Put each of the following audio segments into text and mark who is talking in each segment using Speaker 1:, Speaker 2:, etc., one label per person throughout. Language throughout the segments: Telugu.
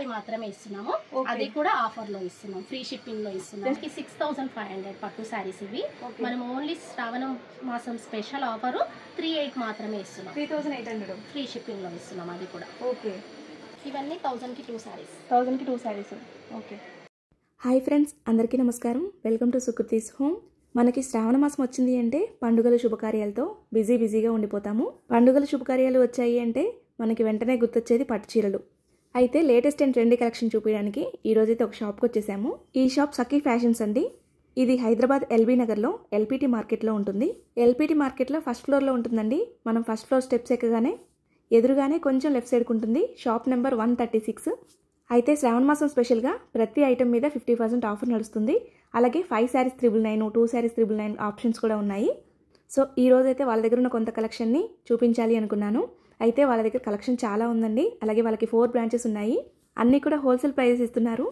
Speaker 1: 25 మాత్రమే ఇస్తున్నాము. అది కూడా ఆఫర్ లో ఇస్తున్నాం, ఫ్రీ షిప్పింగ్ లో ఇస్తున్నాం. 6500 పట్టు సారీస్ ఇవి. మనం ఓన్లీ శ్రావణ మాసం స్పెషల్ ఆఫర్ 38 మాత్రమే ఇస్తున్నాం.
Speaker 2: 3800
Speaker 1: ఫ్రీ షిప్పింగ్ లో ఇస్తున్నాం. అది కూడా
Speaker 2: ఓకే.
Speaker 1: ఇవన్నీ 1000 కి 2 సారీస్.
Speaker 2: 1000 కి 2 సారీస్. ఓకే.
Speaker 3: హాయ్ ఫ్రెండ్స్, అందరికీ నమస్కారం. Welcome to Sukriti's home. మనకి శ్రావణ మాసం వచ్చింది అంటే పండుగల శుభకార్యాలతో బిజీగా ఉండిపోతాము. పండుగల శుభకార్యాలు వచ్చాయి అంటే మనకి వెంటనే గుర్తొచ్చేది పట్టు చీరలు. అయితే లేటెస్ట్ అండ్ ట్రెండీ కలెక్షన్ చూపించడానికి ఈరోజైతే ఒక షాప్కి వచ్చేసాము. ఈ షాప్ సఖీ ఫ్యాషన్స్ అండి. ఇది హైదరాబాద్ ఎల్బీ నగర్లో ఎల్పిటి మార్కెట్లో ఉంటుంది. ఎల్పిటి మార్కెట్లో ఫస్ట్ ఫ్లోర్లో ఉంటుందండి. మనం ఫస్ట్ ఫ్లోర్ స్టెప్స్ ఎక్కగానే ఎదురుగానే కొంచెం లెఫ్ట్ సైడ్కి ఉంటుంది. Shop number 136. అయితే శ్రావణ మాసం స్పెషల్గా ప్రతి ఐటమ్ మీద 50% ఆఫర్ నడుస్తుంది. అలాగే 5 శారీస్ 999, 2 శారీస్ 999 ఆప్షన్స్ కూడా ఉన్నాయి. సో ఈ రోజైతే వాళ్ళ దగ్గర ఉన్న కొంత కలెక్షన్ని చూపించాలి అనుకున్నాను. అయితే వాళ్ళ దగ్గర కలెక్షన్ చాలా ఉందండి. అలాగే వాళ్ళకి 4 బ్రాంచెస్ ఉన్నాయి. అన్నీ కూడా హోల్సేల్ ప్రైజెస్ ఇస్తున్నారు.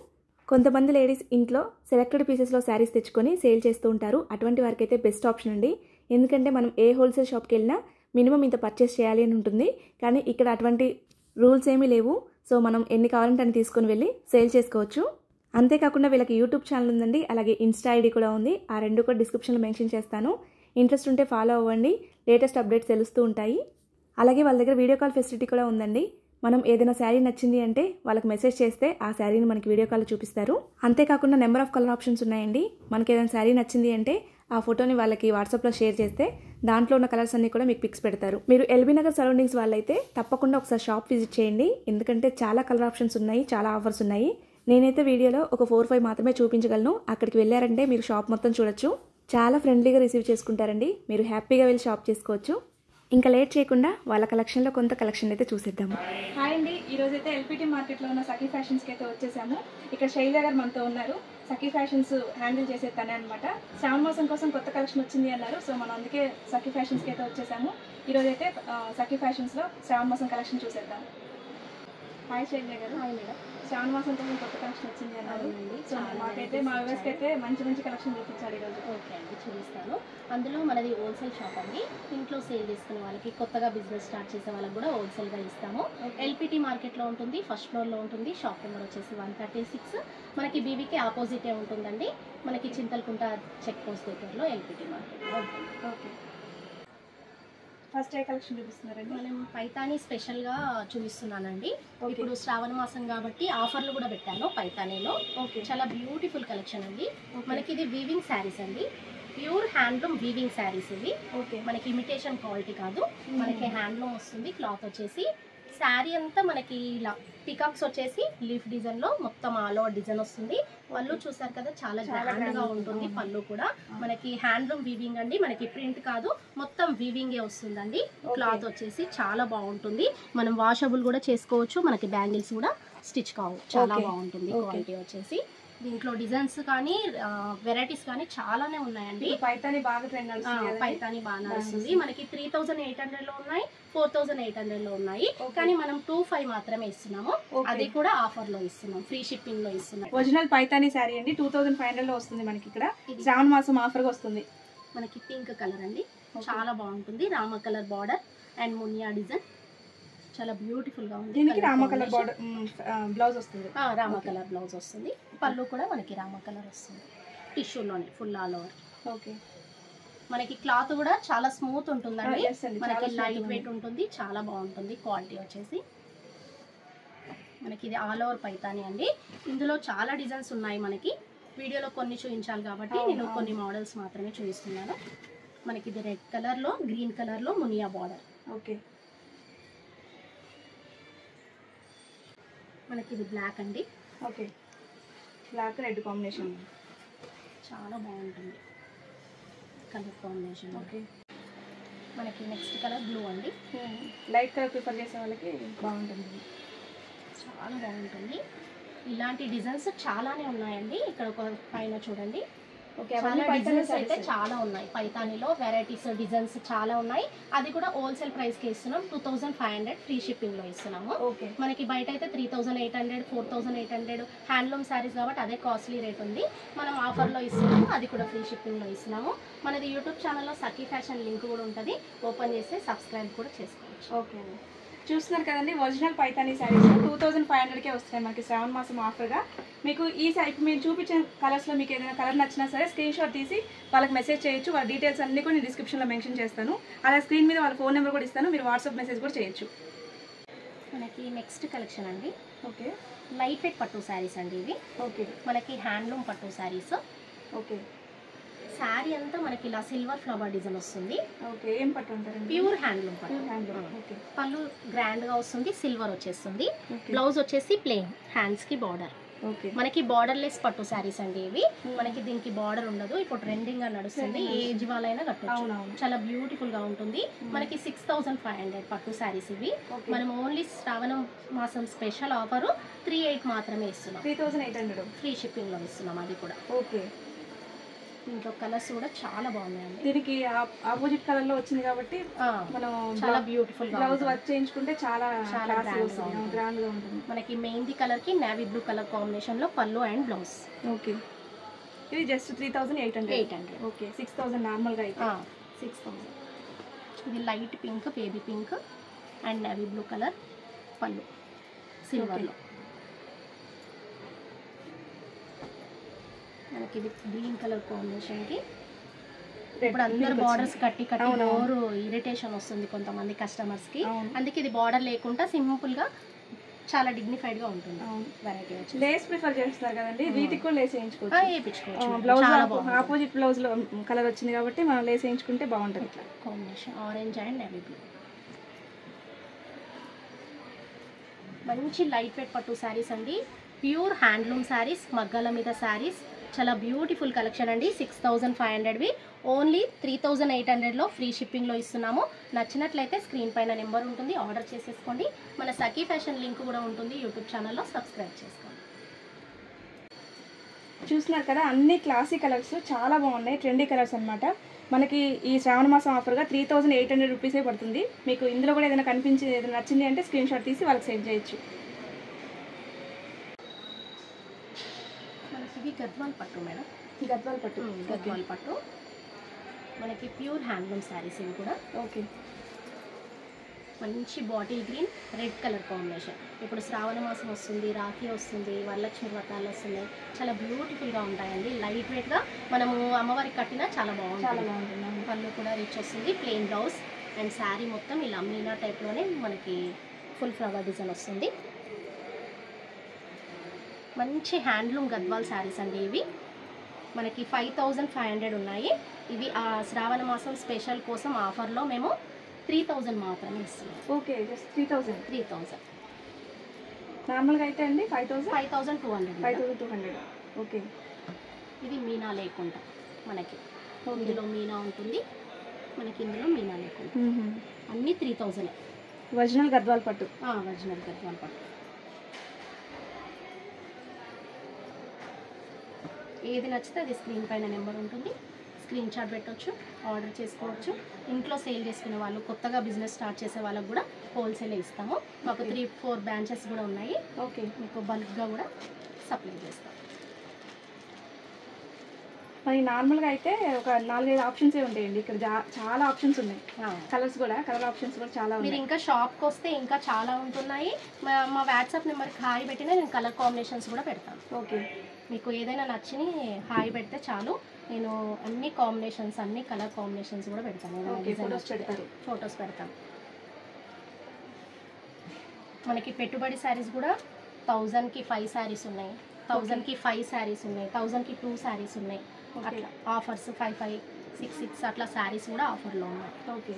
Speaker 3: కొంతమంది లేడీస్ ఇంట్లో సెలెక్టెడ్ పీసెస్లో శారీస్ తెచ్చుకొని సేల్ చేస్తూ ఉంటారు. అటువంటి వారికి అయితే బెస్ట్ ఆప్షన్ అండి. ఎందుకంటే మనం ఏ హోల్సేల్ షాప్కి వెళ్ళినా మినిమం ఇంత పర్చేస్ చేయాలి అని ఉంటుంది. కానీ ఇక్కడ అటువంటి రూల్స్ ఏమీ లేవు. సో మనం ఎన్ని కావాలంటే అని తీసుకొని వెళ్ళి సేల్ చేసుకోవచ్చు. అంతేకాకుండా వీళ్ళకి యూట్యూబ్ ఛానల్ ఉందండి. అలాగే ఇన్స్టా ఐడి కూడా ఉంది. ఆ రెండు కూడా డిస్క్రిప్షన్లో మెన్షన్ చేస్తాను. ఇంట్రెస్ట్ ఉంటే ఫాలో అవ్వండి. లేటెస్ట్ అప్డేట్స్ తెలుస్తూ ఉంటాయి. అలాగే వాళ్ళ దగ్గర వీడియో కాల్ ఫెసిలిటీ కూడా ఉందండి. మనం ఏదైనా శారీ నచ్చింది అంటే వాళ్ళకి మెసేజ్ చేస్తే ఆ శారీని మనకి వీడియో కాల్ చూపిస్తారు. అంతేకాకుండా నెంబర్ ఆఫ్ కలర్ ఆప్షన్స్ ఉన్నాయండి. మనకి ఏదైనా శారీ నచ్చింది అంటే ఆ ఫోటోని వాళ్ళకి వాట్సాప్లో షేర్ చేస్తే దాంట్లో ఉన్న కలర్స్ అన్ని కూడా మీకు పిక్స్ పెడతారు. మీరు ఎల్బీ నగర్ సరౌండింగ్స్ వాళ్ళైతే తప్పకుండా ఒకసారి షాప్ విజిట్ చేయండి. ఎందుకంటే చాలా కలర్ ఆప్షన్స్ ఉన్నాయి, చాలా ఆఫర్స్ ఉన్నాయి. నేనైతే వీడియోలో ఒక 4-5 మాత్రమే చూపించగలను. అక్కడికి వెళ్ళారంటే మీరు షాప్ మొత్తం చూడొచ్చు. చాలా ఫ్రెండ్లీగా రిసీవ్ చేసుకుంటారండి. మీరు హ్యాపీగా వెళ్ళి షాప్ చేసుకోవచ్చు. ఇంకా లేట్ చేయకుండా వాళ్ళ కలెక్షన్లో కొంత కలెక్షన్ అయితే చూసేద్దాము.
Speaker 2: హాయ్ అండి, ఈరోజు అయితే ఎల్పిటి మార్కెట్లో ఉన్న సఖీ ఫ్యాషన్స్కి అయితే వచ్చేసాము. ఇక్కడ శైలజ గారు మనతో ఉన్నారు. సఖీ ఫ్యాషన్స్ హ్యాండిల్ చేసే తనే అనమాట. శ్రావణ మాసం కోసం కొత్త కలెక్షన్ వచ్చింది అన్నారు. సో మనం అందుకే సఖీ ఫ్యాషన్స్కి అయితే వచ్చేసాము. ఈరోజు అయితే సఖీ ఫ్యాషన్స్లో శ్రావణ మాసం కలెక్షన్ చూసేద్దాం. హాయ్ శైలజ గారు.
Speaker 1: Hi madam.
Speaker 2: శ్రావణ మాసం కోసం కొత్త కలెక్షన్ వచ్చింది అన్నారు. సో మాకైతే మా వ్యూవర్స్కి అయితే మంచి కలెక్షన్ చూపించాలి ఈరోజు.
Speaker 1: ఓకే అండి, చూపిస్తాను. అందులో మనది హోల్సేల్ షాప్ అండి. ఇంట్లో సేల్ చేసుకునే వాళ్ళకి, కొత్తగా బిజినెస్ స్టార్ట్ చేసే వాళ్ళకి కూడా హోల్సేల్గా ఇస్తాము. ఎల్పిటి మార్కెట్లో ఉంటుంది, ఫస్ట్ ఫ్లోర్లో ఉంటుంది. షాప్ నెంబర్ వచ్చేసి 136. మనకి బీవీకి ఆపోజిటే ఉంటుందండి. మనకి చింతలకుంట చెక్ పోస్ట్ దగ్గరలో ఎల్పిటి మార్కెట్లో ఉంటుంది.
Speaker 2: ఓకే. ఫస్ట్ ఏ కలెక్షన్ చూపిస్తున్నారండి?
Speaker 1: మనం పైతానీ స్పెషల్గా చూపిస్తున్నానండి. ఇప్పుడు శ్రావణ మాసం కాబట్టి ఆఫర్లు కూడా పెట్టాను పైతానీలో. చాలా బ్యూటిఫుల్ కలెక్షన్ అండి. మనకి ఇది వీవింగ్ శారీస్ అండి. ప్యూర్ హ్యాండ్లూమ్ వీవింగ్ శారీస్ ఇవి. మనకి ఇమిటేషన్ క్వాలిటీ కాదు, మనకి హ్యాండ్లూమ్ వస్తుంది. క్లాత్ వచ్చేసి శారీ అంతా మనకి ఇలా పికాక్స్ వచ్చేసి లీఫ్ డిజైన్ లో మొత్తం ఆల్ ఓవర్ డిజైన్ వస్తుంది. పళ్ళు చూసారు కదా, చాలా గ్రాండ్ గా ఉంటుంది. పళ్ళు కూడా మనకి హ్యాండ్లూమ్ వీవింగ్ అండి. మనకి ప్రింట్ కాదు, మొత్తం వీవింగే వస్తుందండి. క్లాత్ వచ్చేసి చాలా బాగుంటుంది. మనం వాషబుల్ కూడా చేసుకోవచ్చు. మనకి బ్యాంగిల్స్ కూడా స్టిచ్ కావచ్చు. చాలా బాగుంటుంది క్వాలిటీ వచ్చేసి. దీంట్లో డిజైన్స్ కానీ వెరైటీస్ కానీ చాలానే ఉన్నాయండి.
Speaker 2: పైతానీ బాగా ట్రెండ్ నడుస్తుంది.
Speaker 1: పైతానీ బాగా నడుస్తుంది. మనకి 3800 లో ఉన్నాయి, 4800 లో ఉన్నాయి. కానీ మనం 25 మాత్రమే ఇస్తున్నాము. అది కూడా ఆఫర్ లో ఇస్తున్నాం, ఫ్రీ షిప్పింగ్ లో ఇస్తున్నాం.
Speaker 2: ఒరిజినల్ పైతానీ శారీ అండి. 2500 లో వస్తుంది మనకి. ఇక్కడ శ్రావణ మాసం ఆఫర్ గా వస్తుంది.
Speaker 1: మనకి పింక్ కలర్ అండి, చాలా బాగుంటుంది. Rama colour border and Muniya design, చాలా బ్యూటిఫుల్ గా ఉంది.
Speaker 2: దీనికి రామ కలర్ బార్డర్ బ్లౌజ్ వస్తుంది.
Speaker 1: రామ కలర్ బ్లౌజ్ వస్తుంది. పళ్ళు కూడా మనకి రామ కలర్ వస్తుంది. టిష్యూలోనే ఫుల్ ఆల్ ఓవర్.
Speaker 2: ఓకే.
Speaker 1: మనకి క్లాత్ కూడా చాలా స్మూత్ ఉంటుందండి. మనకి లైట్ వెయిట్ ఉంటుంది. చాలా బాగుంటుంది క్వాలిటీ వచ్చేసి. మనకి ఇది ఆల్ ఓవర్ పైతానీ అండి. ఇందులో చాలా డిజైన్స్ ఉన్నాయి. మనకి వీడియోలో కొన్ని చూపించాలి కాబట్టి నేను కొన్ని మోడల్స్ మాత్రమే చూపిస్తున్నాను. మనకి ఇది రెడ్ కలర్ లో, గ్రీన్ కలర్ లో మునియా బార్డర్.
Speaker 2: ఓకే.
Speaker 1: మనకి ఇది బ్లాక్ అండి.
Speaker 2: ఓకే. బ్లాక్ రెడ్ కాంబినేషన్
Speaker 1: చాలా బాగుంటుంది కలర్ కాంబినేషన్.
Speaker 2: ఓకే.
Speaker 1: మనకి నెక్స్ట్ కలర్ బ్లూ అండి.
Speaker 2: లైట్ కలర్ ప్రిఫర్ చేసే వాళ్ళకి బాగుంటుంది.
Speaker 1: చాలా బాగుంటుంది. ఇలాంటి డిజైన్స్ చాలానే ఉన్నాయండి. ఇక్కడ ఒక పైన చూడండి, చాలా డిజైన్స్ అయితే చాలా ఉన్నాయి. పైతానీలో వెరైటీస్ డిజైన్స్ చాలా ఉన్నాయి. అది కూడా హోల్సేల్ ప్రైస్ కి ఇస్తున్నాం. 2500 ఫ్రీ షిప్పింగ్ లో ఇస్తున్నాము. మనకి బయట అయితే 3800, 4800 హ్యాండ్లూమ్ శారీస్ కాబట్టి అదే కాస్ట్లీ రేట్ ఉంది. మనం ఆఫర్ లో ఇస్తున్నాము. అది కూడా ఫ్రీ షిప్పింగ్ లో ఇస్తున్నాము. మనది యూట్యూబ్ ఛానల్లో సఖీ ఫ్యాషన్ లింక్ కూడా ఉంటుంది. ఓపెన్ చేస్తే సబ్స్క్రైబ్ కూడా చేసుకోవచ్చు.
Speaker 2: ఓకే. చూస్తున్నారు కదండి, ఒరిజినల్ పైతానీ శారీస్ 2500కే వస్తున్నాయి మనకి శ్రావణ మాసం ఆఫర్గా. మీకు ఈ ఇప్పుడు మేము చూపించిన కలర్స్లో మీకు ఏదైనా కలర్ నచ్చినా సరే స్క్రీన్ షాట్ తీసి వాళ్ళకి మెసేజ్ చేయొచ్చు. వాళ్ళ డీటెయిల్స్ అన్నీ కూడా నేను డిస్క్రిప్షన్లో మెన్షన్ చేస్తాను. అలా స్క్రీన్ మీద వాళ్ళ ఫోన్ నెంబర్ కూడా ఇస్తాను, మీరు వాట్సాప్ మెసేజ్ కూడా చేయొచ్చు.
Speaker 1: మనకి నెక్స్ట్ కలెక్షన్ అండి,
Speaker 2: ఓకే
Speaker 1: లైట్ వెయిట్ పట్టు శారీస్ అండి ఇవి.
Speaker 2: ఓకే
Speaker 1: మనకి హ్యాండ్లూమ్ పట్టు శారీస్.
Speaker 2: ఓకే
Speaker 1: శారీ అంతా మనకి ఇలా సిల్వర్ ఫ్లవర్ డిజైన్ వస్తుంది.
Speaker 2: ఓకే ఏం పట్టు అంటారండి?
Speaker 1: ప్యూర్ హ్యాండ్లూమ్ పట్టు.
Speaker 2: Pure handloom. ఓకే
Speaker 1: పళ్ళు గ్రాండ్ గా వస్తుంది, సిల్వర్ వచ్చేస్తుంది.
Speaker 2: ఓకే
Speaker 1: బ్లౌజ్ వచ్చేసి ప్లెయిన్, హ్యాండ్స్ కి బార్డర్.
Speaker 2: ఓకే
Speaker 1: మనకి బార్డర్ లెస్ పట్టు శారీస్ అండి ఇవి. మనకి దీనికి బార్డర్ ఉండదు, ఇప్పుడు ట్రెండింగ్ గా నడుస్తుంది, ఏ ఏజ్ వాళ్ళైనా కట్టొచ్చు.
Speaker 2: అవునవును.
Speaker 1: చాలా బ్యూటిఫుల్ గా ఉంటుంది. మనకి 6500 పట్టు శారీస్ ఇవి. మనం ఓన్లీ శ్రావణ మాసం స్పెషల్ ఆఫర్ 38 మాత్రమే ఇస్తున్నాం.
Speaker 2: 3800
Speaker 1: ఫ్రీ షిప్పింగ్ లో ఇస్తున్నాం అది కూడా.
Speaker 2: ఓకే.
Speaker 1: దీంట్లో కలర్స్ కూడా చాలా బాగున్నాయండి.
Speaker 2: దీనికి ఆపోజిట్ కలర్ లో వచ్చింది కాబట్టి మనం
Speaker 1: చాలా బ్యూటిఫుల్ గా
Speaker 2: బ్లౌజ్ వర్క్ చేయించుకుంటే చాలా
Speaker 1: చాలా
Speaker 2: గ్రాండ్ గా ఉంటుంది.
Speaker 1: మనకి మెహందీ కలర్ కి నేవీ బ్లూ కలర్ కాంబినేషన్ లో పళ్ళు అండ్ బ్లౌజ్.
Speaker 2: ఓకే, ఇది జస్ట్ 3800. ఓకే, 6000 నార్మల్ గా అయితే.
Speaker 1: 6000. ఇది light pink, baby pink and navy blue colour పళ్ళు సిల్వర్ లో. మనకి ఇది గ్రీన్ కలర్ కాంబినేషన్ కి. ఇప్పుడు అందరు బార్డర్స్ కట్టి బోర్ ఇరిటేషన్ వస్తుంది కొంతమంది కస్టమర్స్ కి. అందుకే ఇది బార్డర్ లేకుండా సింపుల్ గా చాలా డిగ్నిఫైడ్ గా ఉంటుంది. వెరైటీ వచ్చి
Speaker 2: లేస్ ప్రిఫర్ చేస్తున్నారు కదండి, వీటికి కూడా లేస్
Speaker 1: వేయించుకోవచ్చు.
Speaker 2: బ్లౌజ్ ఆపోజిట్ బ్లౌజ్ లో కలర్ వచ్చింది కాబట్టి మనం లేస్ వేయించుకుంటే బాగుంటుంది. ఇట్లా
Speaker 1: combination orange and navy blue. మంచి లైట్ వెయిట్ పట్టు శారీస్ అండి, ప్యూర్ హ్యాండ్లూమ్ శారీస్, మగ్గాల మీద శారీస్. చాలా బ్యూటిఫుల్ కలెక్షన్ అండి. 6500వి ఓన్లీ 3800లో ఫ్రీ షిప్పింగ్లో ఇస్తున్నాము. నచ్చినట్లయితే స్క్రీన్ పైన నెంబర్ ఉంటుంది, ఆర్డర్ చేసేసుకోండి. మన సఖీ ఫ్యాషన్ లింక్ కూడా ఉంటుంది యూట్యూబ్ ఛానల్లో, సబ్స్క్రైబ్ చేసుకోండి.
Speaker 2: చూస్తున్నారు కదా, అన్ని క్లాసీ కలర్స్ చాలా బాగున్నాయి, ట్రెండీ కలర్స్ అనమాట. మనకి ఈ శ్రావణ మాసం ఆఫర్గా 3800 రూపీసే పడుతుంది. మీకు ఇందులో కూడా ఏదైనా కనిపించి ఏదైనా నచ్చింది అంటే స్క్రీన్ షాట్ తీసి వాళ్ళకి సెండ్ చేయొచ్చు.
Speaker 1: ఇది గద్వాల్ పట్టు మేడం,
Speaker 2: గద్వాల్ పట్టు.
Speaker 1: గద్వాల్ పట్టు మనకి ప్యూర్ హ్యాండ్లూమ్ శారీస్ ఇవి కూడా.
Speaker 2: ఓకే,
Speaker 1: మంచి bottle green red colour combination. ఇప్పుడు శ్రావణ మాసం వస్తుంది, రాఖీ వస్తుంది, వరలక్ష్మి వ్రతాలు వస్తున్నాయి, చాలా బ్యూటిఫుల్గా ఉంటాయండి. లైట్ వెయిట్గా మనము అమ్మవారికి కట్టినా చాలా బాగుంటుంది. పళ్ళు కూడా రిచ్ వస్తుంది, ప్లెయిన్ బ్లౌజ్ అండ్ శారీ మొత్తం ఇలా మీనా టైప్లోనే మనకి ఫుల్ ఫ్లవర్ డిజైన్ వస్తుంది. మంచి హ్యాండ్లూమ్ గద్వాల్ శారీస్ అండి ఇవి. మనకి 5500 ఉన్నాయి. ఇవి ఆ శ్రావణ మాసం స్పెషల్ కోసం ఆఫర్లో మేము 3000 మాత్రమే ఇస్తున్నాం.
Speaker 2: Okay, just 3000. నార్మల్గా అయితే అండి 5200. ఓకే,
Speaker 1: ఇది మీనా లేకుండా మనకి ఇందులో మీనా ఉంటుంది, మనకి ఇందులో మీనా లేకుండా అన్నీ 3000.
Speaker 2: ఒరిజినల్ గద్వాల్ పట్టు.
Speaker 1: ఒరిజినల్ గద్వాల్ పట్టు. ఏది నచ్చితే అది స్క్రీన్ పైన నెంబర్ ఉంటుంది, స్క్రీన్ షాట్ పెట్టవచ్చు, ఆర్డర్ చేసుకోవచ్చు. ఇంట్లో సేల్ చేసుకునే వాళ్ళు, కొత్తగా బిజినెస్ స్టార్ట్ చేసే వాళ్ళకు కూడా హోల్సేల్ ఇస్తాము. మాకు 3-4 బ్రాంచెస్ కూడా ఉన్నాయి.
Speaker 2: ఓకే,
Speaker 1: మీకు బల్క్గా కూడా సప్లై చేస్తాం.
Speaker 2: మరి నార్మల్గా అయితే ఒక 4-5 ఆప్షన్సే ఉంటాయండి. ఇక్కడ చాలా ఆప్షన్స్ ఉన్నాయి, కలర్స్ కూడా, కలర్ ఆప్షన్స్ కూడా చాలా ఉన్నాయి.
Speaker 1: మీరు ఇంకా షాప్కి వస్తే ఇంకా చాలా ఉంటున్నాయి. మా వాట్సాప్ నెంబర్కి హాయ్ పెట్టినా నేను కలర్ కాంబినేషన్స్ కూడా పెడతాను.
Speaker 2: ఓకే,
Speaker 1: మీకు ఏదైనా నచ్చిని హాయ్ పెడితే చాలు, నేను అన్ని కాంబినేషన్స్, అన్ని కలర్ కాంబినేషన్స్ కూడా పెడతాను. ఫొటోస్ పెడతాను. మనకి పెట్టుబడి శారీస్ కూడా 1000కి 5 శారీస్ ఉన్నాయి, 1000కి 5 శారీస్ ఉన్నాయి, 1000కి 2 శారీస్ ఉన్నాయి. అట్లా ఆఫర్స్ 5-6 అట్లా శారీస్ కూడా ఆఫర్లో ఉన్నాయి.
Speaker 2: ఓకే,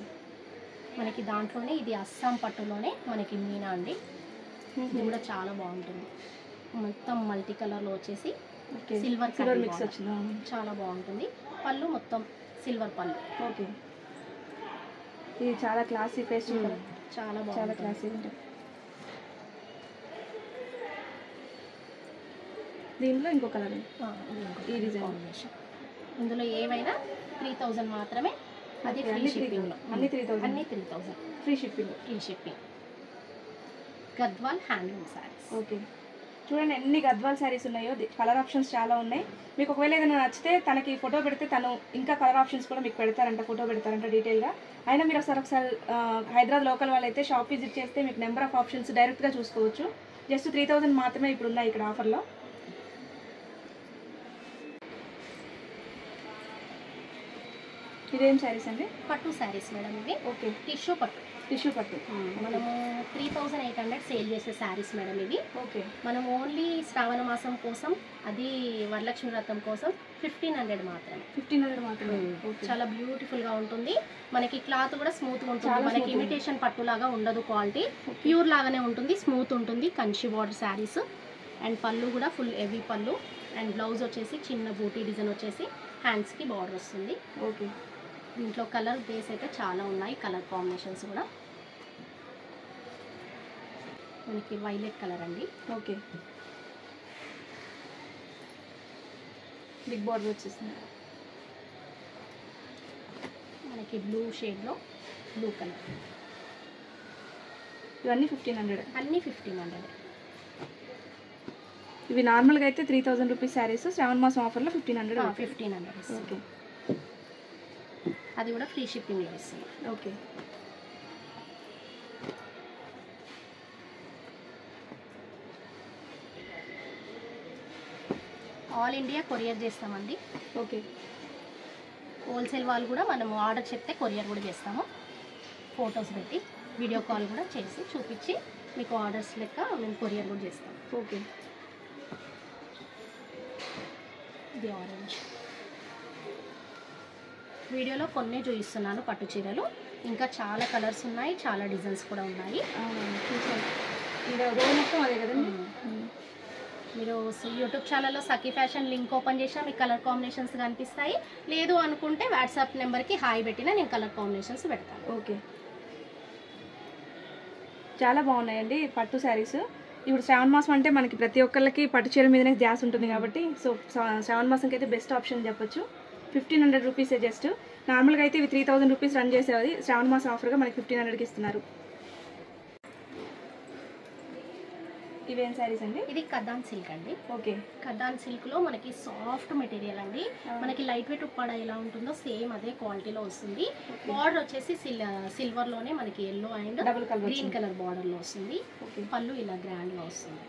Speaker 1: మనకి దాంట్లోనే ఇది అస్సాం పట్టులోనే మనకి మీనా అండి. ఇది కూడా చాలా బాగుంటుంది, మొత్తం మల్టీ కలర్లో వచ్చేసి సిల్వర్
Speaker 2: మిక్స్ వచ్చింది,
Speaker 1: చాలా బాగుంటుంది. పళ్ళు మొత్తం సిల్వర్ పళ్ళు.
Speaker 2: ఓకే, ఇది చాలా క్లాసీ ఫేస్ట్,
Speaker 1: చాలా
Speaker 2: క్లాసీ ఉంటుంది. దీనిలో ఇంకో కలర్, ఈ డిజైన్
Speaker 1: కాంబినేషన్. ఇందులో ఏవైనా 3000 మాత్రమే. అది ఫ్రీ షిప్పింగ్లో.
Speaker 2: అన్ని 3000.
Speaker 1: అన్ని 3000
Speaker 2: free shipping.
Speaker 1: Gadwal handloom saris.
Speaker 2: Okay, చూడండి ఎన్ని గద్వాల్ శారీస్ ఉన్నాయో, కలర్ ఆప్షన్స్ చాలా ఉన్నాయి. మీకు ఒకవేళ ఏదైనా నచ్చితే తనకి ఫోటో పెడితే తను ఇంకా కలర్ ఆప్షన్స్ కూడా మీకు పెడతారంట, ఫోటో పెడతారంట డీటెయిల్గా. అయినా మీరు ఒకసారి హైదరాబాద్ లోకల్ వాళ్ళైతే షాప్ విజిట్ చేస్తే మీకు నెంబర్ ఆఫ్ ఆప్షన్స్ డైరెక్ట్గా చూసుకోవచ్చు. జస్ట్ 3000 మాత్రమే ఇప్పుడు ఉన్నాయి ఇక్కడ ఆఫర్లో. ఇదేం శారీస్ అండి?
Speaker 1: పట్టు శారీస్ మేడం ఇవి.
Speaker 2: ఓకే,
Speaker 1: టిష్యూ పట్టు.
Speaker 2: టిష్యూ పట్టు.
Speaker 1: మనము 3800 సేల్ చేసే శారీస్ మేడం ఇవి.
Speaker 2: ఓకే,
Speaker 1: మనం ఓన్లీ శ్రావణ మాసం కోసం, అది వరలక్ష్మి వ్రతం కోసం 1500 మాత్రమే.
Speaker 2: 1500 మాత్రమే.
Speaker 1: చాలా బ్యూటిఫుల్ గా ఉంటుంది. మనకి క్లాత్ కూడా స్మూత్ గా ఉంటుంది.
Speaker 2: చాలా
Speaker 1: మనకి
Speaker 2: smooth
Speaker 1: ఇమిటేషన్ పట్టు లాగా ఉండదు, క్వాలిటీ ప్యూర్ లాగానే ఉంటుంది, స్మూత్ ఉంటుంది. కంచి బార్డర్ శారీస్ అండ్ పళ్ళు కూడా ఫుల్ హెవీ పళ్ళు. అండ్ బ్లౌజ్ వచ్చేసి చిన్న బూటీ డిజైన్ వచ్చేసి హ్యాండ్స్ కి బార్డర్ వస్తుంది.
Speaker 2: ఓకే,
Speaker 1: దీంట్లో కలర్ బేస్ అయితే చాలా ఉన్నాయి, కలర్ కాంబినేషన్స్ కూడా. మనకి వైలెట్ కలర్ అండి.
Speaker 2: ఓకే, బిగ్ బార్డర్ వచ్చేసింది.
Speaker 1: మనకి బ్లూ షేడ్లో బ్లూ కలర్.
Speaker 2: ఇవన్నీ 1500.
Speaker 1: అన్నీ 1500.
Speaker 2: ఇవి నార్మల్గా అయితే 3000 రూపీస్ శారీస్, శ్రావణ మాసం ఆఫర్లో 1500.
Speaker 1: 1500.
Speaker 2: ఓకే,
Speaker 1: అది కూడా ఫ్రీ షిప్పింగ్ ఇస్తుంది.
Speaker 2: ఓకే.
Speaker 1: ఆల్ ఇండియా కొరియర్ చేస్తామండి.
Speaker 2: ఓకే,
Speaker 1: హోల్సేల్ వాళ్ళు కూడా మనము ఆర్డర్ చెప్తే కొరియర్ కూడా చేస్తాము. ఫొటోస్ పెట్టి వీడియో కాల్ కూడా చేసి చూపించి మీకు ఆర్డర్స్ లెక్క మేము కొరియర్ కూడా చేస్తాం.
Speaker 2: ఓకే.
Speaker 1: ఇది ఆరెంజ్. వీడియోలో కొన్ని చూపిస్తున్నాను పట్టు చీరలు, ఇంకా చాలా కలర్స్ ఉన్నాయి, చాలా డిజైన్స్ కూడా ఉన్నాయి.
Speaker 2: చూసాను, ఇంకా రోజు మొత్తం అదే కదండి.
Speaker 1: మీరు యూట్యూబ్ ఛానల్లో సఖీ ఫ్యాషన్ లింక్ ఓపెన్ చేసినా మీకు కలర్ కాంబినేషన్స్ కనిపిస్తాయి. లేదు అనుకుంటే వాట్సాప్ నెంబర్కి హాయ్ పెట్టినా నేను కలర్ కాంబినేషన్స్ పెడతాను.
Speaker 2: ఓకే, చాలా బాగున్నాయండి పట్టు శారీస్. ఇప్పుడు శ్రావణ మాసం అంటే మనకి ప్రతి ఒక్కరికి పట్టు చీర మీదనే ధ్యాస ఉంటుంది కాబట్టి, సో శ్రావణ మాసంకి అయితే బెస్ట్ ఆప్షన్ చెప్పొచ్చు. 1500 రూపీసే జస్ట్. నార్మల్గా అయితే ఇవి 3000 రూపీస్ రన్ చేసేది, శ్రావణ మాసం ఆఫర్గా మనకి 1500కి ఇస్తున్నారు. ఇవేం శారీస్ అండి?
Speaker 1: ఇది కద్దాన్ సిల్క్ అండి.
Speaker 2: ఓకే,
Speaker 1: కద్దాన్ సిల్క్లో మనకి సాఫ్ట్ మెటీరియల్ అండి. మనకి లైట్ వెయిట్ ఉప్పాడ ఎలా ఉంటుందో సేమ్ అదే క్వాలిటీలో వస్తుంది. బార్డర్ వచ్చేసి సిల్వర్లోనే మనకి yellow and
Speaker 2: double colour
Speaker 1: green colour బార్డర్లో వస్తుంది. పళ్ళు ఇలా గ్రాండ్గా వస్తుంది.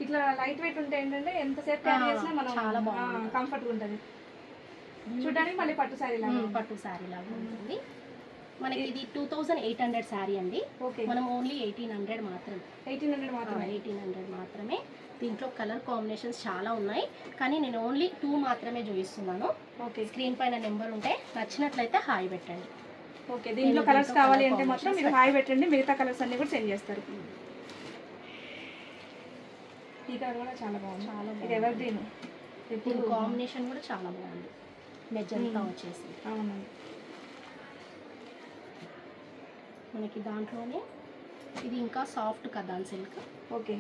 Speaker 2: ఇట్లా లైట్ వెయిట్ ఉంటే ఏంటంటే ఎంతసేపు క్యారీ చేసినా మనం
Speaker 1: చాలా బాగుంటుంది,
Speaker 2: కంఫర్ట్గా ఉంటుంది. చూడడానికి మళ్ళీ పట్టు శారీ
Speaker 1: పట్టు శారీ లాగా ఉంటుంది. మనకి ఇది 2800 శారీ అండి.
Speaker 2: ఓకే,
Speaker 1: మనం ఓన్లీ 1800 మాత్రమే.
Speaker 2: 1800 మాత్రమే.
Speaker 1: 1800 మాత్రమే. దీంట్లో కలర్ కాంబినేషన్స్ చాలా ఉన్నాయి, కానీ నేను ఓన్లీ 2 మాత్రమే చూపిస్తున్నాను.
Speaker 2: ఓకే,
Speaker 1: స్క్రీన్ పైన నెంబర్ ఉంటే నచ్చినట్లయితే హాయ్ పెట్టండి.
Speaker 2: ఓకే. దీంట్లో కలర్స్ కావాలి అంటే మాత్రం మీరు హాయ్ పెట్టండి, మిగతా కలర్స్ అన్ని కూడా సెండ్ చేస్తారు. ఈ కలర్ కూడా చాలా బాగుంది.
Speaker 1: చాలా
Speaker 2: ఇది ఎవర్ గ్రీన్.
Speaker 1: ఇప్పుడు కాంబినేషన్ కూడా చాలా బాగుంది, మెజంతా వచ్చేసి.
Speaker 2: అవునండి,
Speaker 1: మనకి దాంట్లోనే ఇది ఇంకా సాఫ్ట్ కదాన్ సిల్క్.
Speaker 2: ఓకే,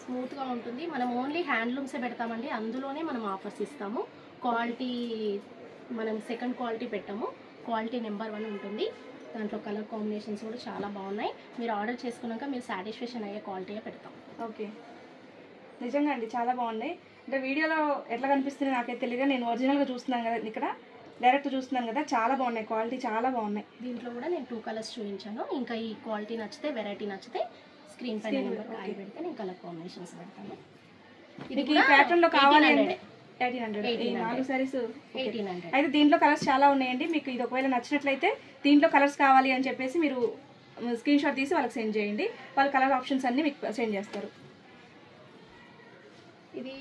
Speaker 1: స్మూత్గా ఉంటుంది. మనం ఓన్లీ హ్యాండ్లూమ్సే పెడతామండి, అందులోనే మనం ఆఫర్స్ ఇస్తాము. క్వాలిటీ మనం సెకండ్ క్వాలిటీ పెట్టాము, క్వాలిటీ నెంబర్ 1 ఉంటుంది. దాంట్లో కలర్ కాంబినేషన్స్ కూడా చాలా బాగున్నాయి. మీరు ఆర్డర్ చేసుకున్నాక మీరు సాటిస్ఫాక్షన్ అయ్యే క్వాలిటీయే పెడతాం.
Speaker 2: ఓకే. నిజంగా అండి చాలా బాగున్నాయి. అంటే వీడియోలో ఎట్లా కనిపిస్తుంది నాకైతే తెలియదు, నేను ఒరిజినల్గా చూస్తున్నాను కదా, ఇక్కడ డైరెక్ట్ చూస్తున్నాను కదా, చాలా బాగున్నాయి, క్వాలిటీ చాలా బాగున్నాయి.
Speaker 1: దీంట్లో కూడా నేను 2 కలర్స్ చూపించాను. ఇంకా ఈ క్వాలిటీ నచ్చితే, వెరైటీ నచ్చితే స్క్రీన్ పైన నెంబర్ హాయ్ పెడితే నేను కలర్ కాంబినేషన్స్ పెడతాను. ఇది
Speaker 2: ఈ ప్యాటర్న్లో కావాలి అంటే
Speaker 1: 1800.
Speaker 2: 4 సారీస్
Speaker 1: 1800.
Speaker 2: అయితే దీంట్లో కలర్స్ చాలా ఉన్నాయండి. మీకు ఇది ఒకవేళ నచ్చినట్లయితే దీంట్లో కలర్స్ కావాలి అని చెప్పేసి మీరు స్క్రీన్ షాట్ తీసి వాళ్ళకి సెండ్ చేయండి, వాళ్ళు కలర్ ఆప్షన్స్ అన్ని మీకు సెండ్ చేస్తారు.
Speaker 1: ఇది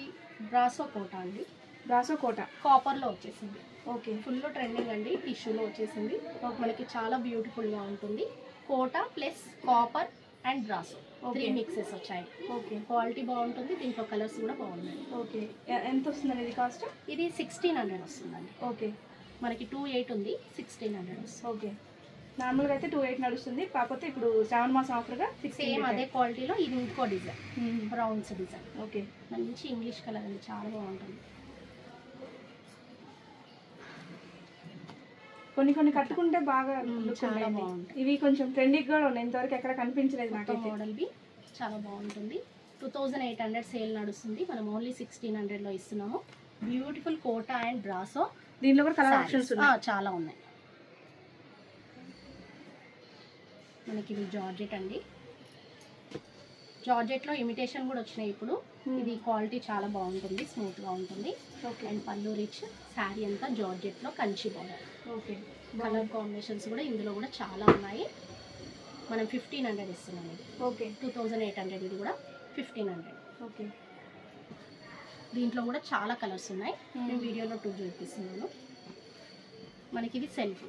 Speaker 1: బ్రాసో కోట అండి.
Speaker 2: బ్రాసో కోట
Speaker 1: కాపర్లో వచ్చేసింది.
Speaker 2: ఓకే,
Speaker 1: ఫుల్ ట్రెండింగ్ అండి, టిష్యూలో వచ్చేసింది. మనకి చాలా బ్యూటిఫుల్గా ఉంటుంది. కోట ప్లస్ కాపర్ అండ్ బ్రాసో 3 మిక్సెస్ వచ్చాయి.
Speaker 2: ఓకే,
Speaker 1: క్వాలిటీ బాగుంటుంది. దీంట్లో కలర్స్ కూడా బాగున్నాయి.
Speaker 2: ఓకే. ఎంత వస్తుందండి ఇది కాస్ట్?
Speaker 1: ఇది 1600 వస్తుందండి.
Speaker 2: ఓకే,
Speaker 1: మనకి 28 ఉంది, 1600 వస్తుంది.
Speaker 2: ఓకే. నార్మల్గా అయితే 28 నడుస్తుంది, కాకపోతే ఇప్పుడు శ్రావణ మాసం ఆఫర్గా
Speaker 1: సేమ్ అదే క్వాలిటీలో ఇది ఇంకో డిజైన్, రౌండ్స్ డిజైన్.
Speaker 2: ఓకే,
Speaker 1: మంచి ఇంగ్లీష్ కలర్ అండి, చాలా బాగుంటుంది.
Speaker 2: కొన్ని కట్టుకుంటే బాగా look
Speaker 1: చాలా
Speaker 2: ఉంటాయి.
Speaker 1: బాగుంటాయి.
Speaker 2: ఇవి కొంచెం ట్రెండింగ్ గా ఉన్నాయి, ఇంతవరకు ఎక్కడ కనిపించలేదు నాకైతే.
Speaker 1: మోడల్వి చాలా బాగుంటుంది. 2800 సేల్ నడుస్తుంది, మనం ఓన్లీ 1600లో ఇస్తున్నాము. Beautiful Kota and brasso.
Speaker 2: దీనిలో కూడా కలర్ ఆప్షన్స్ ఉన్నాయి.
Speaker 1: చాలా ఉన్నాయి. మనకి ఇది జార్జెట్ అండి. జార్జెట్లో ఇమిటేషన్ కూడా వచ్చినాయి ఇప్పుడు. ఇది క్వాలిటీ చాలా బాగుంటుంది, స్మూత్ గా ఉంటుంది. అండ్ పళ్ళు రిచ్. శారీ అంతా జార్జెట్లో Kanchi border.
Speaker 2: Okay,
Speaker 1: colour combinations కూడా ఇందులో కూడా చాలా ఉన్నాయి. మనం 1500 ఇస్తున్నాం. ఇది
Speaker 2: ఓకే
Speaker 1: 2800, ఇది కూడా 1500.
Speaker 2: ఓకే.
Speaker 1: దీంట్లో కూడా చాలా కలర్స్ ఉన్నాయి. నేను వీడియోలో 2 చూపిస్తున్నాను. మనకి ఇది సెల్ఫ్,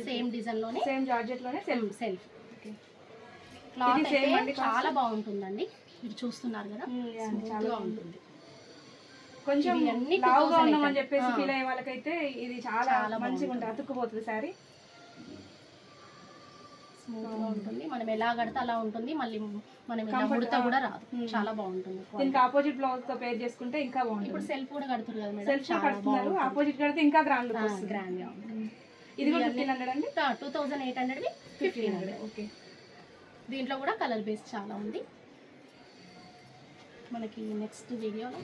Speaker 1: సేమ్ డిజైన్ లోనే,
Speaker 2: సేమ్ జార్జెట్ లోనే
Speaker 1: సెల్ఫ్.
Speaker 2: ఓకే.
Speaker 1: క్లాత్
Speaker 2: ఇది same అండి,
Speaker 1: అయితే చాలా బాగుంటుందండి. మీరు చూస్తున్నారు కదా, స్మూత్ గా ఉంటుంది.
Speaker 2: కొంచెం
Speaker 1: ఇవన్నీ
Speaker 2: లావుగా
Speaker 1: 2008
Speaker 2: ఉన్నామని చెప్పేసి ఫీల్ అయ్యే వాళ్ళకైతే ఇది చాలా మంచిగా ఉంటుంది, అతుక్కుపోతుంది శారీ.
Speaker 1: స్మూత్ గా ఉంటుంది, మనం ఎలా కడితే అలా ఉంటుంది. మళ్ళీ మనం ఇలా ముడత కూడా రాదు, చాలా బాగుంటుంది.
Speaker 2: దీనికి ఆపోజిట్ బ్లౌజ్ తో పేర్ చేసుకుంటే ఇంకా బాగుంటుంది.
Speaker 1: ఇప్పుడు సెల్ఫ్ కూడా కడుతున్నారు కదా మేడం,
Speaker 2: సెల్ఫ్ కడుతున్నారు, ఆపోజిట్ కడితే ఇంకా గ్రాండ్ లుక్ వస్తుంది.
Speaker 1: గ్రాండ్ గా ఉంటుంది.
Speaker 2: ఇది కూడా 1500 అండి.
Speaker 1: 2800 1500.
Speaker 2: ఓకే.
Speaker 1: దీంట్లో కూడా కలర్ బేస్ చాలా ఉంది. మనకి నెక్స్ట్ వీడియోలో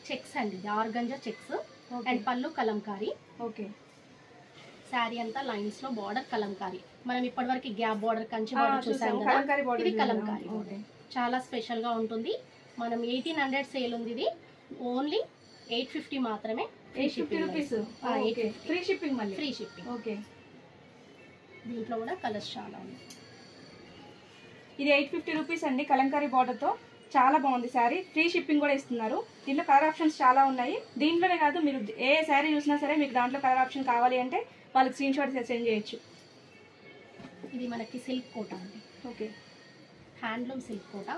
Speaker 1: చెక్స్ అండి, ఇది ఆర్గంజా చెక్స్ అండ్ పళ్ళు కలంకారీ.
Speaker 2: ఓకే.
Speaker 1: శారీ అంతా లైన్స్ లో బార్డర్ కలంకారీ. మనం ఇప్పటివరకు గ్యాప్ బార్డర్ కంచి బార్డర్ చూసాం కదా, ఇది కలంకారీ. చాలా స్పెషల్ గా ఉంటుంది. మనం 1800 సేల్ ఉంది, ఇది ఓన్లీ 850 మాత్రమే.
Speaker 2: 850 రూపీస్. ఫ్రీ షిప్పింగ్, మళ్ళీ
Speaker 1: ఫ్రీ షిప్పింగ్.
Speaker 2: ఓకే.
Speaker 1: దీంట్లో కూడా కలర్స్ చాలా ఉన్నాయి.
Speaker 2: ఇది 850 రూపీస్ అండి, కలంకారీ బార్డర్ తో చాలా బాగుంది శారీ. ఫ్రీ షిప్పింగ్ కూడా ఇస్తున్నారు. దీంట్లో కలర్ ఆప్షన్స్ చాలా ఉన్నాయి. దీంట్లోనే కాదు, మీరు ఏ శారీ చూసినా సరే మీకు దాంట్లో కలర్ ఆప్షన్ కావాలి అంటే వాళ్ళకి స్క్రీన్ షాట్ సెండ్ చేయొచ్చు.
Speaker 1: ఇది మనకి సిల్క్ కోట అండి.
Speaker 2: ఓకే.
Speaker 1: హ్యాండ్లూమ్ సిల్క్ కోట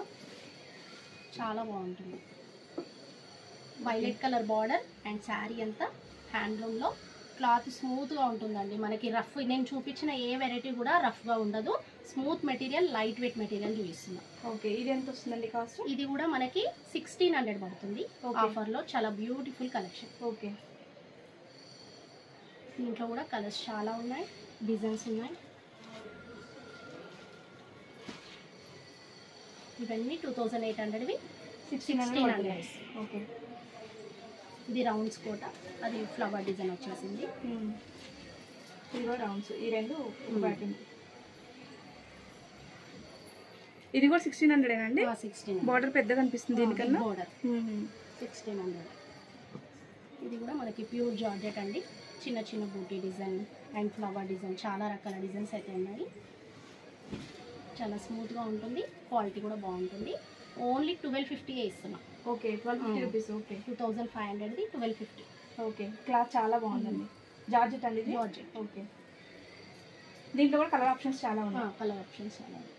Speaker 1: చాలా బాగుంటుంది. Violet colour border and sari అంతా హ్యాండ్లూమ్లో. క్లాత్ స్మూత్గా ఉంటుందండి. మనకి రఫ్, నేను చూపించిన ఏ వెరైటీ కూడా రఫ్గా ఉండదు. Smooth material, light weight material చూపిస్తున్నాం.
Speaker 2: ఓకే. ఇది ఎంత వస్తుందండి కాస్ట్?
Speaker 1: ఇది కూడా మనకి 1600 పడుతుంది ఆఫర్లో. చాలా బ్యూటిఫుల్ కలెక్షన్.
Speaker 2: ఓకే.
Speaker 1: దీంట్లో కూడా కలర్స్ చాలా ఉన్నాయి, డిజైన్స్ ఉన్నాయి. ఇవన్నీ 2800వి 1600.
Speaker 2: ఓకే.
Speaker 1: ఇది రౌండ్స్ కోట, అది ఫ్లవర్ డిజైన్ వచ్చేసింది.
Speaker 2: ఇది కూడా రౌండ్స్, ఈ రెండు ప్యాటర్న్. ఇది కూడా 1600 అండి.
Speaker 1: 1600.
Speaker 2: బార్డర్ పెద్దగా అనిపిస్తుంది దీనికన్నా.
Speaker 1: బార్డర్ 1600. ఇది కూడా మనకి ప్యూర్ జార్జెట్ అండి. చిన్న చిన్న బూటీ డిజైన్ అండ్ ఫ్లవర్ డిజైన్, చాలా రకాల డిజైన్స్ అయితే ఉన్నాయి. చాలా స్మూత్గా ఉంటుంది, క్వాలిటీ కూడా బాగుంటుంది. ఓన్లీ 1250 ఇస్తున్నాం.
Speaker 2: ఓకే. 1250 రూపీస్. ఓకే.
Speaker 1: 2500ది 1250.
Speaker 2: ఓకే. క్లాత్ చాలా బాగుందండి. జార్జెట్ అండి ఇది.
Speaker 1: జార్జెట్.
Speaker 2: ఓకే. దీంట్లో కూడా కలర్ ఆప్షన్స్ చాలా ఉన్నాయి.
Speaker 1: కలర్ ఆప్షన్స్ చాలా ఉన్నాయి.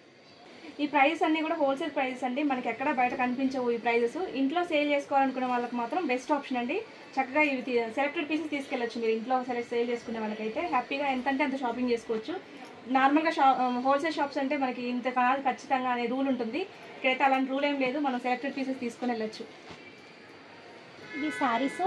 Speaker 2: ఈ ప్రైస్ అన్నీ కూడా హోల్సేల్ ప్రైజెస్ అండి, మనకి ఎక్కడ బయట కనిపించవు ఈ ప్రైజెస్. ఇంట్లో సేల్ చేసుకోవాలనుకునే వాళ్ళకి మాత్రం బెస్ట్ ఆప్షన్ అండి. చక్కగా ఇవి సెలెక్టెడ్ పీసెస్ తీసుకెళ్ళచ్చు మీరు. ఇంట్లో సేల్ చేసుకునే వాళ్ళకైతే హ్యాపీగా ఎంతంటే అంత షాపింగ్ చేసుకోవచ్చు. నార్మల్గా హోల్సేల్ షాప్స్ అంటే మనకి ఇంత కాదు ఖచ్చితంగా అనే రూల్ ఉంటుంది. ఇక్కడైతే అలాంటి రూల్ ఏం లేదు, మనం సెలెక్టెడ్ పీసెస్ తీసుకుని వెళ్ళచ్చు.
Speaker 1: ఈ శారీస్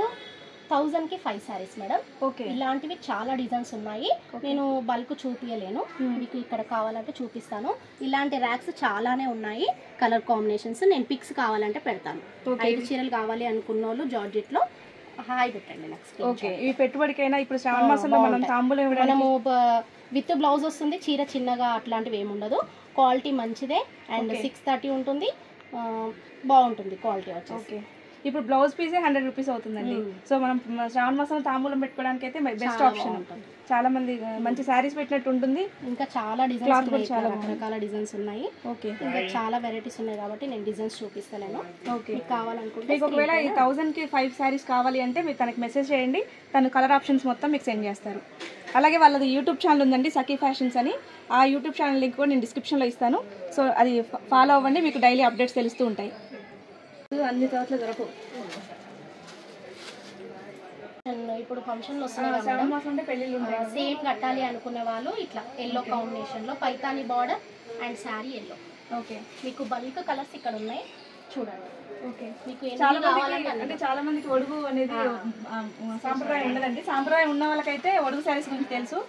Speaker 1: 1000కి 5 శారీస్ మేడం.
Speaker 2: ఓకే.
Speaker 1: ఇలాంటివి చాలా డిజైన్స్ ఉన్నాయి. నేను బల్క్ చూపించలేను, మీకు ఇక్కడ కావాలంటే చూపిస్తాను. ఇలాంటి ర్యాక్స్ చాలానే ఉన్నాయి, కలర్ కాంబినేషన్స్. నేను పిక్స్ కావాలంటే పెడతాను. 5 చీరలు కావాలి అనుకున్న వాళ్ళు జార్జెట్లో హాయ్ పెట్టండి నెక్స్ట్.
Speaker 2: ఓకే. ఇవి పెట్టుబడికైనా ఇప్పుడు శ్రావణ మాసంలో మనం తాంబూలం
Speaker 1: మనము విత్ బ్లౌజ్ వస్తుంది, చీర చిన్నగా అట్లాంటివి ఏమి ఉండదు. క్వాలిటీ మంచిదే అండ్ 630 ఉంటుంది, బాగుంటుంది క్వాలిటీ వచ్చేసి.
Speaker 2: ఓకే. ఇప్పుడు బ్లౌజ్ పీసే 100 రూపీస్ అవుతుందండి. సో మనం శ్రావణ మాసంలో తాంబూలం పెట్టుకోవడానికి అయితే బెస్ట్ ఆప్షన్. చాలా మంది మంచి శారీస్ పెట్టినట్టు ఉంటుంది.
Speaker 1: ఇంకా చాలా డిజైన్స్, చాలా రకరకాల డిజైన్స్ ఉన్నాయి.
Speaker 2: ఓకే.
Speaker 1: ఇంకా చాలా వెరైటీస్ ఉన్నాయి కాబట్టి నేను డిజైన్స్ చూపిస్తలేను.
Speaker 2: ఓకే.
Speaker 1: మీకు కావాలనుకుంటే
Speaker 2: మీకు ఒకవేళ ఈ 1000కి 5 శారీస్ కావాలి అంటే మీరు తనకి మెసేజ్ చేయండి, తను కలర్ ఆప్షన్స్ మొత్తం మీకు సెండ్ చేస్తారు. అలాగే వాళ్ళది యూట్యూబ్ ఛానల్ ఉందండి, సఖీ ఫ్యాషన్స్ అని. ఆ యూట్యూబ్ ఛానల్ లింక్ కూడా నేను డిస్క్రిప్షన్లో ఇస్తాను. సో అది ఫాలో అవ్వండి, మీకు డైలీ అప్డేట్స్ తెలుస్తూ ఉంటాయి. అన్ని చోట్ల దొరకవు.
Speaker 1: ఇప్పుడు ఫంక్షన్లు వస్తున్నాయి,
Speaker 2: పెళ్ళిళ్ళు ఉంటాయి.
Speaker 1: సేమ్ కట్టాలి అనుకునే వాళ్ళు ఇట్లా ఎల్లో కాంబినేషన్లో Paithani border and sari yellow.
Speaker 2: Okay.
Speaker 1: మీకు బల్క్ కలర్స్ ఇక్కడ ఉన్నాయి, చూడండి.
Speaker 2: ఓకే,
Speaker 1: మీకు
Speaker 2: చాలా
Speaker 1: ఎన్ని
Speaker 2: మందికి
Speaker 1: కావాలంటే
Speaker 2: అంటే చాలా మందికి ఒడుగు అనేది సాంప్రదాయం ఉండదండి. సాంప్రదాయం ఉన్న వాళ్ళకైతే ఒడుగు శారీస్ గురించి తెలుసు.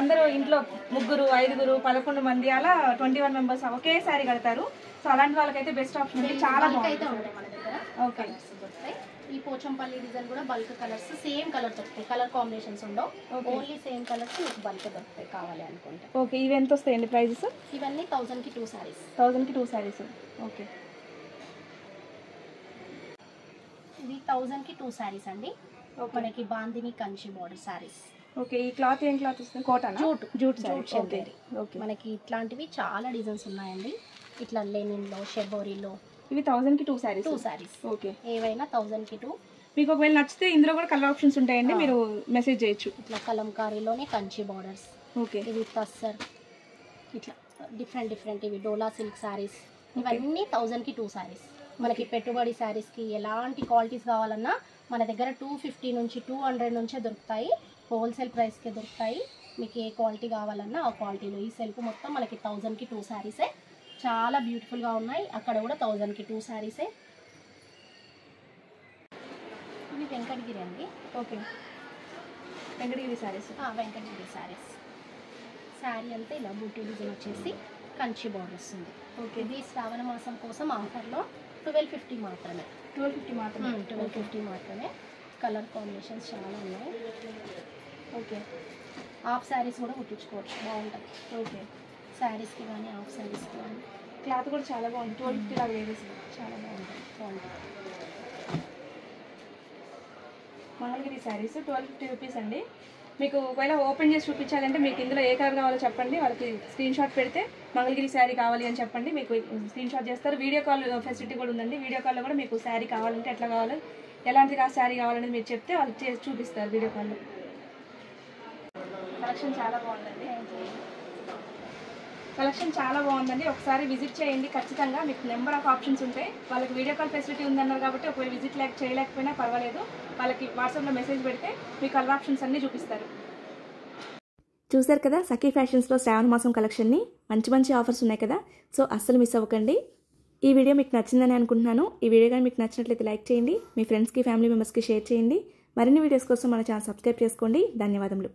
Speaker 2: అందరూ ఇంట్లో 3, 5, 11 మంది అలా 21 మెంబర్స్ ఒకే శారీ కడతారు. సో అలాంటి వాళ్ళకైతే బెస్ట్ ఆప్షన్ ఉంది. చాలా
Speaker 1: అయితే ఉంటాయి మన దగ్గర.
Speaker 2: ఓకే,
Speaker 1: దొరుకుతాయి. ఈ పోచంపల్లి డిజైన్ కూడా బల్క్ కలర్స్ సేమ్ కలర్ దొరుకుతాయి. కలర్ కాంబినేషన్స్ ఉండవు, ఓన్లీ సేమ్ కలర్స్ మీకు బల్క్ దొరుకుతాయి కావాలి అనుకుంటే.
Speaker 2: ఓకే, ఇవి ఎంత వస్తాయండి ప్రైజెస్?
Speaker 1: ఇవన్నీ 1000కి 2 సారీస్.
Speaker 2: 1000కి 2 శారీస్. ఓకే,
Speaker 1: ఇది 1000కి 2 సారీస్ అండి. మనకి బాందిని కంచి బార్డర్ సారీస్.
Speaker 2: ఓకే, ఈ క్లాత్ ఏం క్లాత్ వస్తుంది? Cotton, jute sorry. Okay, okay,
Speaker 1: మనకి ఇట్లాంటివి చాలా డిజైన్స్ ఉన్నాయండి. ఇట్లా లెనిన్లో, షెబోరీలో.
Speaker 2: ఇవి 1000కి 2 శారీస్.
Speaker 1: 2 సారీస్.
Speaker 2: ఓకే,
Speaker 1: ఏవైనా 1000కి 2.
Speaker 2: మీకు ఒకవేళ నచ్చితే ఇందులో కూడా కలర్ ఆప్షన్స్ ఉంటాయండి, మీరు మెసేజ్ చేయొచ్చు.
Speaker 1: ఇట్లా కలంకారీలోనే కంచి బార్డర్స్.
Speaker 2: ఓకే,
Speaker 1: ఇవి టస్సర్, ఇట్లా డిఫరెంట్ ఇవి డోలా సిల్క్ సారీస్. ఇవన్నీ 1000కి 2 సారీస్. మనకి పెట్టుబడి శారీస్కి ఎలాంటి క్వాలిటీస్ కావాలన్నా మన దగ్గర 250 నుంచి 200 నుంచే దొరుకుతాయి. హోల్సేల్ ప్రైస్కే దొరుకుతాయి. మీకు ఏ క్వాలిటీ కావాలన్నా ఆ క్వాలిటీలో. ఈ సెల్ఫ్ మొత్తం మనకి 1000కి 2 శారీసే. చాలా బ్యూటిఫుల్గా ఉన్నాయి. అక్కడ కూడా 1000కి 2 శారీసే. ఇవి వెంకటగిరి అండి.
Speaker 2: ఓకే, వెంకటగిరి శారీస్.
Speaker 1: వెంకటగిరి శారీస్. శారీ అంతా ఇలా బూటీ డిజైన్ వచ్చేసి కంచి బార్డర్ వస్తుంది. ఓకే, ఇది శ్రావణ మాసం కోసం ఆఫర్లో 1250 మాత్రమే.
Speaker 2: 1250 మాత్రమే.
Speaker 1: 1250 మాత్రమే. కలర్ కాంబినేషన్స్ చాలా ఉన్నాయి.
Speaker 2: ఓకే,
Speaker 1: హాఫ్ శారీస్ కూడా కుట్టించుకోవచ్చు, బాగుంటుంది.
Speaker 2: ఓకే,
Speaker 1: శారీస్కి కానీ హాఫ్ శారీస్కి కానీ.
Speaker 2: క్లాత్ కూడా చాలా బాగుంది. 1250 లాగా లేదు,
Speaker 1: చాలా బాగుంటుంది.
Speaker 2: మంగళగిరి శారీస్ 1250 రూపీస్ అండి. మీకు ఒకవేళ ఓపెన్ చేసి చూపించాలంటే మీకు ఇందులో ఏ కలర్ కావాలో చెప్పండి, వాళ్ళకి స్క్రీన్ షాట్ పెడితే మంగళగిరి శారీ కావాలి అని చెప్పండి, మీకు స్క్రీన్ షాట్ చేస్తారు. వీడియో కాల్ ఫెసిలిటీ కూడా ఉందండి. వీడియో కాల్లో కూడా మీకు శారీ కావాలంటే ఎట్లా కావాలి, ఎలాంటి శారీ కావాలనేది మీరు చెప్తే వాళ్ళు చేసి చూపిస్తారు వీడియో కాల్లో. కలెక్షన్ చాలా బాగుందండి. ఒకసారి విజిట్ చేయండి ఖచ్చితంగా. మీకు నెంబర్ ఆఫ్ ఆప్షన్స్ ఉంటాయి. వాళ్ళకి వీడియో కాల్ ఫెసిలిటీ ఉందన్నారు కాబట్టి ఒకవేళ విజిట్ చేయలేకపోయినా పర్వాలేదు, వాళ్ళకి వాట్సాప్లో మెసేజ్ పెడితే మీకు కలర్ ఆప్షన్స్ అన్నీ చూపిస్తారు.
Speaker 3: చూసారు కదా సఖీ ఫ్యాషన్స్లో శ్రావణ మాసం కలెక్షన్ని. మంచి ఆఫర్స్ ఉన్నాయి కదా, సో అస్సలు మిస్ అవ్వకండి. ఈ వీడియో మీకు నచ్చిందని అనుకుంటున్నాను. ఈ వీడియో కానీ మీకు నచ్చినట్లయితే లైక్ చేయండి, మీ ఫ్రెండ్స్కి ఫ్యామిలీ మెంబర్స్కి షేర్ చేయండి. మరిన్ని వీడియోస్ కోసం మన ఛానల్ సబ్స్క్రైబ్ చేసుకోండి. ధన్యవాదములు.